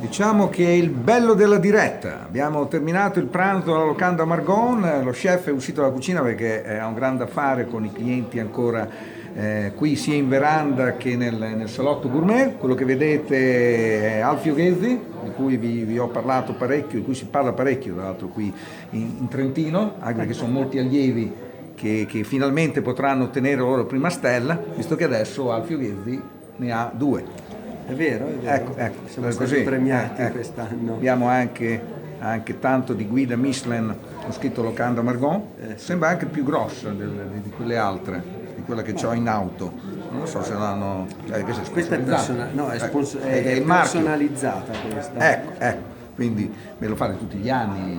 Diciamo che è il bello della diretta. Abbiamo terminato il pranzo alla locanda Margon, lo chef è uscito dalla cucina perché ha un grande affare con i clienti ancora qui sia in veranda che nel salotto gourmet. Quello che vedete è Alfio Ghezzi, di cui vi ho parlato parecchio, di cui si parla parecchio tra l'altro qui in Trentino, anche perché sono molti allievi che finalmente potranno ottenere la loro prima stella, visto che adesso Alfio Ghezzi ne ha due. È vero, è vero. Ecco, Siamo stati così, premiati quest'anno. Abbiamo anche tanto di guida Michelin, ho scritto Locanda Margon, sembra anche più grossa di quelle altre, di quella che ho in auto. Non so se l'hanno. Questa è, è il marchio. personalizzata questa. Ecco. Quindi ve lo fate tutti gli anni,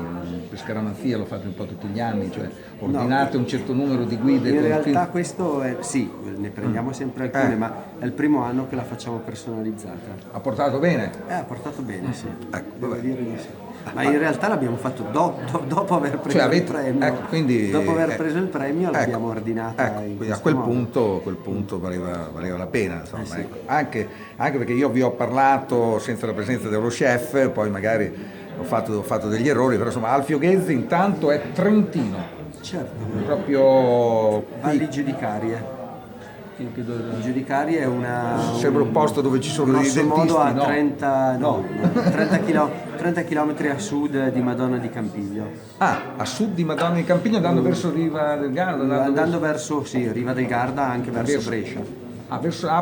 per scaramanzia lo fate un po' tutti gli anni, cioè ordinate un certo numero di guide. In realtà questo è, sì, ne prendiamo sempre alcune, ma è il primo anno che la facciamo personalizzata. Ha portato bene? Ha portato bene, sì. Ecco, devo dire di sì. Ma in realtà l'abbiamo fatto dopo aver preso il premio. Quindi, dopo aver preso il premio l'abbiamo ordinata. Quindi a quel punto valeva la pena, insomma, sì. ecco. Anche perché io vi ho parlato senza la presenza dello chef, poi magari ho fatto degli errori, però insomma Alfio Ghezzi intanto è trentino. Certo. Proprio Valli Giudicarie. Giudicarie è una. Sembra un posto dove ci sono dei dentisti. Modo a no? 30 km a sud di Madonna di Campiglio. Ah, a sud di Madonna di Campiglio andando verso Riva del Garda? Andando verso Riva del Garda, anche verso Brescia.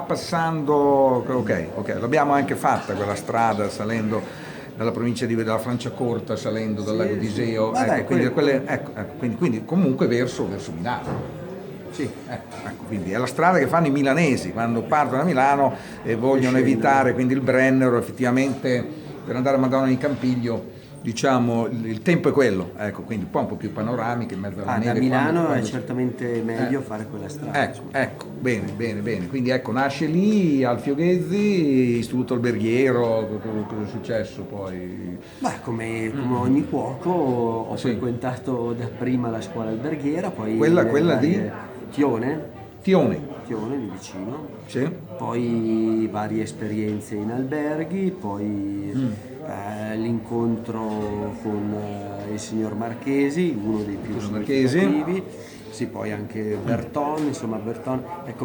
Passando, ok, l'abbiamo anche fatta quella strada salendo dalla provincia della Franciacorta, salendo dal lago di Iseo, quindi comunque verso Milano. Sì. Ecco, quindi è la strada che fanno i milanesi quando partono da Milano e vogliono evitare quindi il Brennero. Effettivamente per andare a Madonna di Campiglio, diciamo, il tempo è quello, ecco, quindi un po' più panoramiche in mezzo alla neve. Da Milano è certamente meglio fare quella strada. Ecco, bene. Quindi ecco, nasce lì Alfio Ghezzi, istituto alberghiero, cosa è successo poi? Beh, come ogni cuoco ho frequentato dapprima la scuola alberghiera, poi quella di Tione lì vicino, sì. Poi varie esperienze in alberghi, poi l'incontro con il signor Marchesi, uno dei più significativi. Sì, poi anche Berton,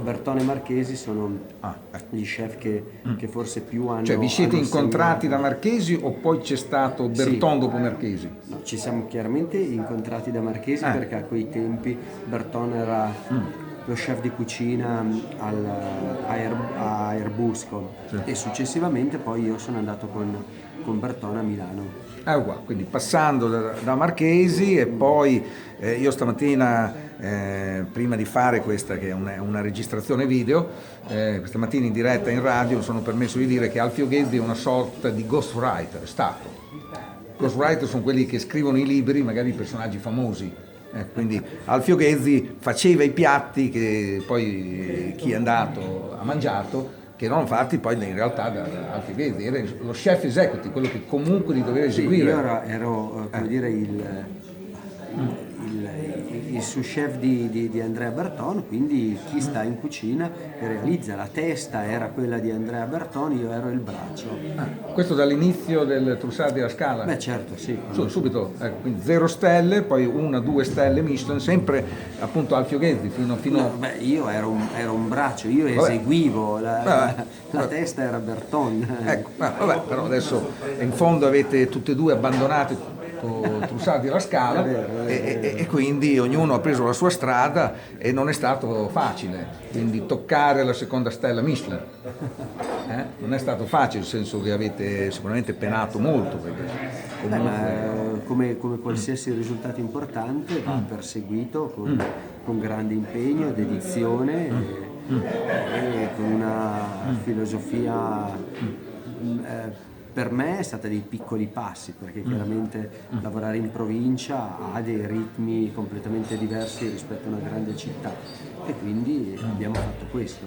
Berton e Marchesi sono gli chef che forse più hanno. Cioè vi siete incontrati da Marchesi o poi c'è stato Berton dopo Marchesi? No, ci siamo chiaramente incontrati da Marchesi perché a quei tempi Berton era lo chef di cucina a Airbusco e successivamente poi io sono andato con Berton a Milano. Quindi passando da Marchesi e poi io stamattina prima di fare questa che è una registrazione video, questa mattina in diretta in radio mi sono permesso di dire che Alfio Ghezzi è una sorta di ghostwriter, è stato. Ghostwriter sono quelli che scrivono i libri, magari i personaggi famosi. Quindi Alfio Ghezzi faceva i piatti che poi chi è andato ha mangiato, che erano fatti poi in realtà da Alfio Ghezzi, era lo chef executive, quello che comunque li doveva eseguire. Io ero come dire il sous chef di Andrea Berton, quindi chi sta in cucina e realizza. La testa era quella di Andrea Berton, io ero il braccio. Questo dall'inizio del Trussardi alla Scala? Beh certo, sì. Subito, quindi 0 stelle, poi 1-2 stelle Michelin, sempre appunto Alfio Ghezzi fino. No, io ero un braccio, io eseguivo, la testa era Berton. Però adesso in fondo avete tutte e due abbandonato Trussardi alla Scala e quindi ognuno ha preso la sua strada e non è stato facile, quindi toccare la seconda stella Michelin non è stato facile, nel senso che avete sicuramente penato molto perché come qualsiasi risultato importante va perseguito con grande impegno e dedizione e con una filosofia. Per me è stata dei piccoli passi, perché chiaramente lavorare in provincia ha dei ritmi completamente diversi rispetto a una grande città e quindi abbiamo fatto questo.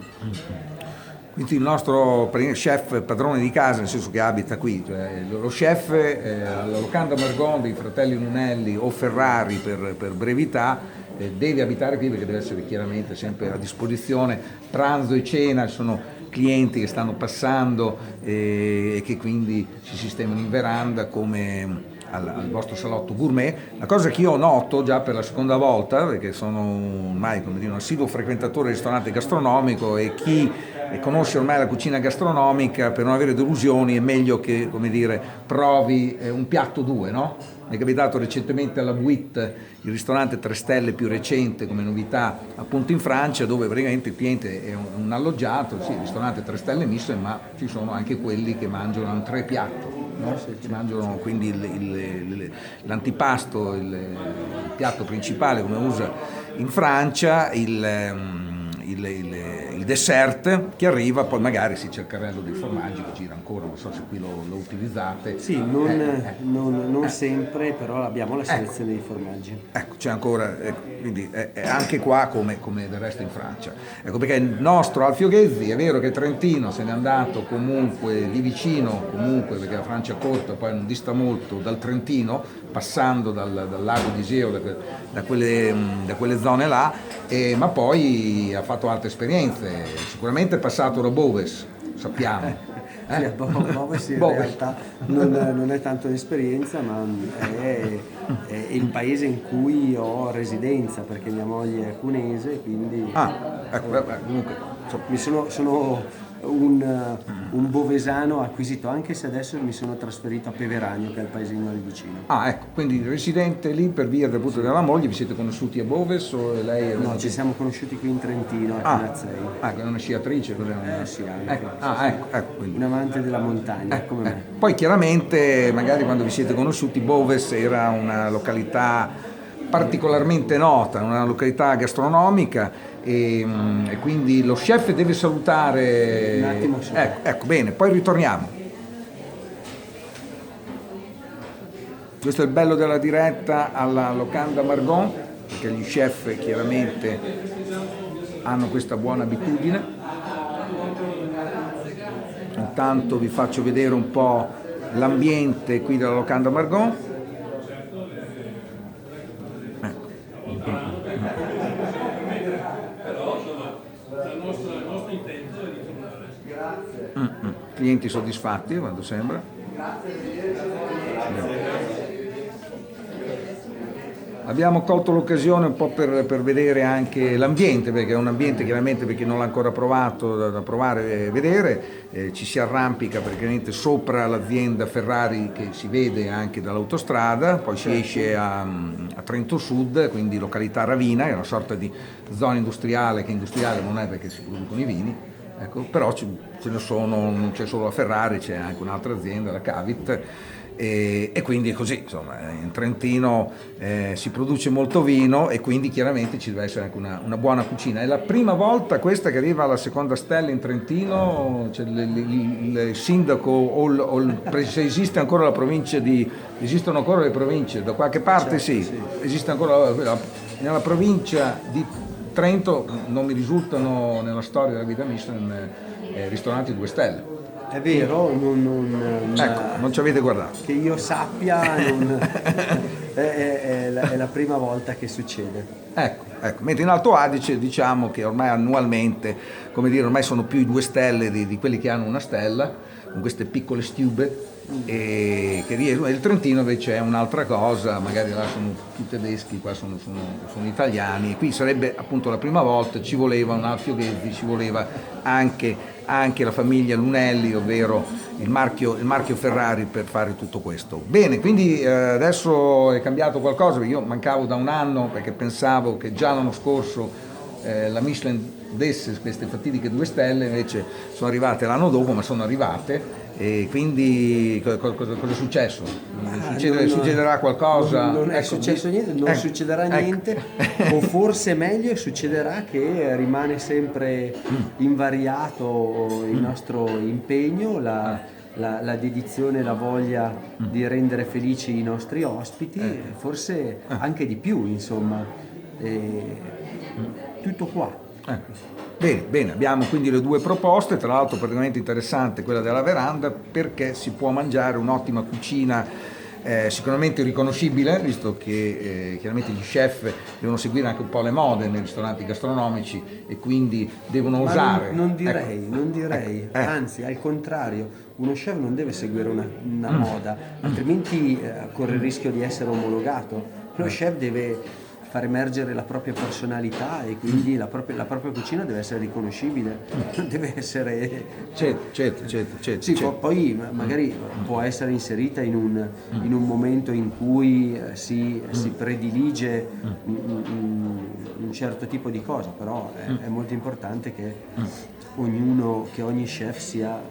Quindi il nostro chef padrone di casa, nel senso che abita qui, cioè lo chef alla locanda Margon dei fratelli Nunelli o Ferrari per brevità, deve abitare qui perché deve essere chiaramente sempre a disposizione, pranzo e cena sono clienti che stanno passando e che quindi si sistemano in veranda come al vostro salotto gourmet. La cosa che io noto già per la seconda volta, perché sono ormai, come dire, un assiduo frequentatore del ristorante gastronomico, e chi conosce ormai la cucina gastronomica, per non avere delusioni è meglio che, come dire, provi un piatto due, no? Mi è capitato recentemente alla Buit, il ristorante 3 stelle più recente come novità appunto in Francia, dove praticamente il cliente è un alloggiato, sì, il ristorante 3 stelle Michelin, ma ci sono anche quelli che mangiano 3 piatti, no? Ci mangiano quindi l'antipasto, il piatto principale come usa in Francia, il dessert che arriva, poi magari si c'è il carrello dei formaggi che gira ancora, non so se qui lo utilizzate. Sì, non sempre, però abbiamo la selezione dei formaggi. Ecco, c'è ancora, quindi è anche qua come del resto in Francia. Ecco perché il nostro Alfio Ghezzi, è vero che Trentino se n'è andato comunque lì vicino, comunque perché la Francia è corta, poi non dista molto dal Trentino, passando dal lago di Iseo, da quelle zone là, ma poi ha fatto altre esperienze, sicuramente è passato da Boves, sappiamo. Sì, Boves in realtà non è tanto un'esperienza, ma è il paese in cui ho residenza, perché mia moglie è cunese, quindi Ecco, comunque sono un bovesano acquisito, anche se adesso mi sono trasferito a Peveragno, che è il paesino lì vicino. Ecco, quindi residente lì per via del punto della moglie. Vi siete conosciuti a Boves o lei è No, ci siamo conosciuti qui in Trentino, a Canazzei. Che è una sciatrice? Sì, anche. Ecco, quindi. Un amante della montagna, come me. Poi chiaramente, magari quando vi siete conosciuti, Boves era una località particolarmente nota, una località gastronomica, e quindi lo chef deve salutare. Un attimo solo. Ecco, bene, poi ritorniamo. Questo è il bello della diretta alla Locanda Margon, perché gli chef chiaramente hanno questa buona abitudine. Intanto vi faccio vedere un po' l'ambiente qui della Locanda Margon. Clienti soddisfatti, quando sembra. Abbiamo colto l'occasione un po' per vedere anche l'ambiente, perché è un ambiente chiaramente, per chi non l'ha ancora provato, da provare e vedere. Ci si arrampica praticamente sopra l'azienda Ferrari, che si vede anche dall'autostrada, poi si esce a Trento Sud, quindi località Ravina, è una sorta di zona industriale, che industriale non è perché si producono i vini. Ecco, però ce ne sono, non c'è solo la Ferrari, c'è anche un'altra azienda, la Cavit, e quindi è così, insomma, in Trentino si produce molto vino e quindi chiaramente ci deve essere anche una buona cucina. È la prima volta questa che arriva alla seconda stella in Trentino, cioè il sindaco se esiste ancora la provincia esistono ancora le province, da qualche parte sì, esiste ancora nella provincia di Trento, non mi risultano nella storia della vita Michelin ristoranti 2 stelle. È vero, non ci avete guardato. Che io sappia, è la prima volta che succede. Ecco, mentre in Alto Adige diciamo che ormai annualmente, come dire, ormai sono più i 2 stelle di quelli che hanno 1 stella, con queste piccole stube, e che il Trentino invece è un'altra cosa, magari là sono più tedeschi, qua sono italiani, e qui sarebbe appunto la prima volta, ci voleva un Alfio Ghezzi, ci voleva anche la famiglia Lunelli, ovvero il marchio Ferrari, per fare tutto questo. Bene, quindi adesso è cambiato qualcosa, perché io mancavo da un anno, perché pensavo che già l'anno scorso la Michelin desse queste fatidiche 2 stelle, invece sono arrivate l'anno dopo, ma sono arrivate. E quindi cosa è successo? Succederà qualcosa? Non è successo niente, non succederà niente, o forse meglio succederà che rimane sempre invariato il nostro impegno, la dedizione, la voglia di rendere felici i nostri ospiti, forse anche di più, insomma, tutto qua. Bene, abbiamo quindi le 2 proposte, tra l'altro praticamente interessante quella della veranda, perché si può mangiare un'ottima cucina sicuramente riconoscibile, visto che chiaramente gli chef devono seguire anche un po' le mode nei ristoranti gastronomici e quindi devono osare. Non direi, anzi al contrario, uno chef non deve seguire una moda, altrimenti corre il rischio di essere omologato. Lo chef deve far emergere la propria personalità e quindi la propria cucina deve essere riconoscibile, non deve essere... Certo. Sì, poi magari può essere inserita in un momento in cui si predilige un certo tipo di cosa, però è molto importante che ogni chef sia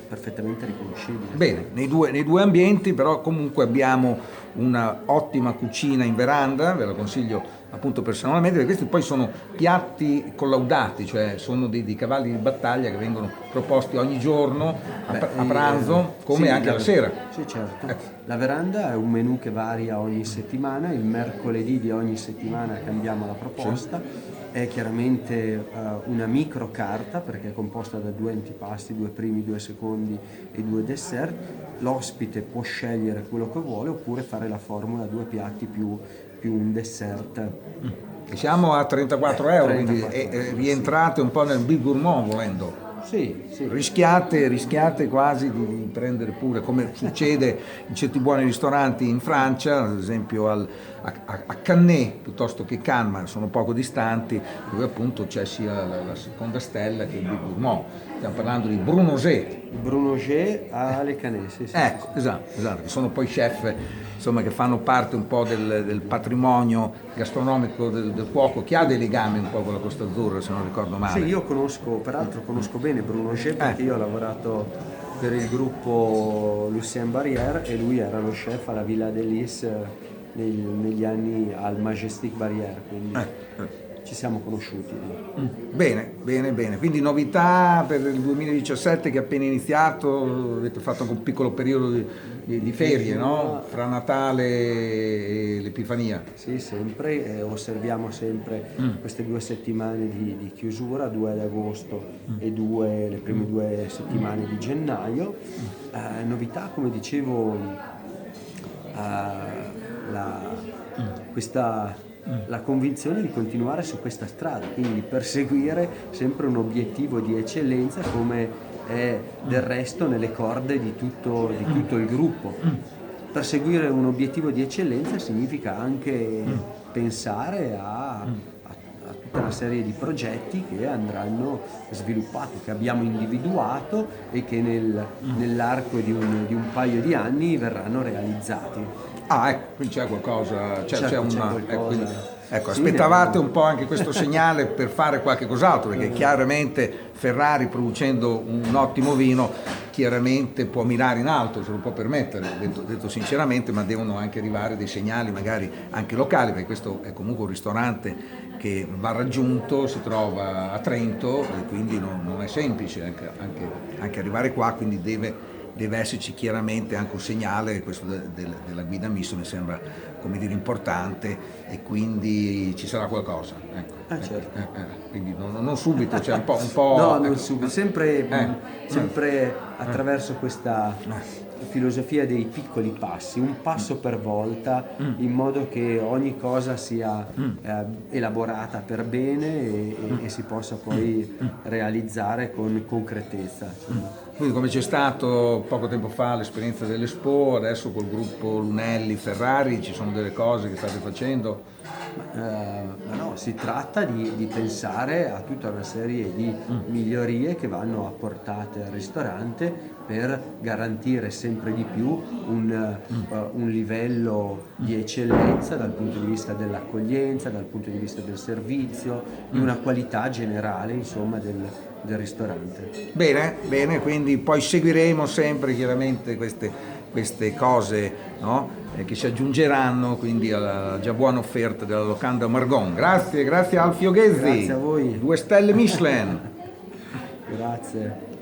perfettamente riconoscibile. Bene, nei due ambienti però comunque abbiamo una ottima cucina in veranda, ve la consiglio appunto personalmente, perché questi poi sono piatti collaudati, cioè sono dei cavalli di battaglia che vengono proposti ogni giorno a pranzo come sì, anche alla sera. Sì, certo. La veranda è un menù che varia ogni settimana, il mercoledì di ogni settimana cambiamo la proposta. Sì. È chiaramente una micro carta perché è composta da 2 antipasti, 2 primi, 2 secondi e 2 dessert. L'ospite può scegliere quello che vuole oppure fare la formula 2 piatti più un dessert. Siamo a 34 euro, 34 quindi rientrate un po' nel Big Gourmand volendo. Sì. Rischiate quasi di prendere pure, come succede in certi buoni ristoranti in Francia, ad esempio a Cannes piuttosto che Cannes, ma sono poco distanti, dove appunto c'è sia la seconda stella che il Big Gourmand. Stiamo parlando di Bruno G alle Cannes, sì. Ecco, esatto, che sono poi chef insomma, che fanno parte un po' del patrimonio gastronomico del cuoco, che ha dei legami un po' con la Costa Azzurra, se non ricordo male. Sì, io conosco bene Bruno G perché io ho lavorato per il gruppo Lucien Barrière e lui era lo chef alla Villa Delis negli anni al Majestic Barrière, quindi ci siamo conosciuti. Bene, quindi novità per il 2017 che è appena iniziato, avete fatto anche un piccolo periodo di ferie, no? Fra Natale e l'Epifania. Sì, sempre, osserviamo sempre queste 2 settimane di chiusura, 2 ad agosto e le prime 2 settimane di gennaio. Novità, come dicevo, la convinzione di continuare su questa strada, quindi perseguire sempre un obiettivo di eccellenza come è del resto nelle corde di tutto il gruppo. Perseguire un obiettivo di eccellenza significa anche pensare a tutta una serie di progetti che andranno sviluppati, che abbiamo individuato e che nell'arco di un paio di anni verranno realizzati. Qui c'è qualcosa, c'è qualcosa. Ecco, aspettavate un po' anche questo segnale per fare qualche cos'altro, perché chiaramente Ferrari, producendo un ottimo vino, chiaramente può mirare in alto, se lo può permettere, detto sinceramente, ma devono anche arrivare dei segnali magari anche locali, perché questo è comunque un ristorante che va raggiunto, si trova a Trento e quindi non è semplice anche arrivare qua, quindi deve esserci chiaramente anche un segnale, questo della guida mista mi sembra, come dire, importante, e quindi ci sarà qualcosa. Ecco. Certo. Quindi non subito, cioè un po'. No, non subito, sempre attraverso questa filosofia dei piccoli passi, un passo per volta, in modo che ogni cosa sia elaborata per bene e si possa poi realizzare con concretezza. Quindi come c'è stato poco tempo fa l'esperienza dell'Expo, adesso col gruppo Lunelli Ferrari ci sono delle cose che state facendo? No, si tratta di pensare a tutta una serie di migliorie che vanno apportate al ristorante per garantire sempre di più un livello di eccellenza dal punto di vista dell'accoglienza, dal punto di vista del servizio, di una qualità generale, insomma, del ristorante. Bene, quindi poi seguiremo sempre chiaramente queste cose, no? Che si aggiungeranno quindi alla già buona offerta della Locanda Margon. Grazie Alfio Ghezzi. Grazie a voi. 2 stelle Michelin. Grazie.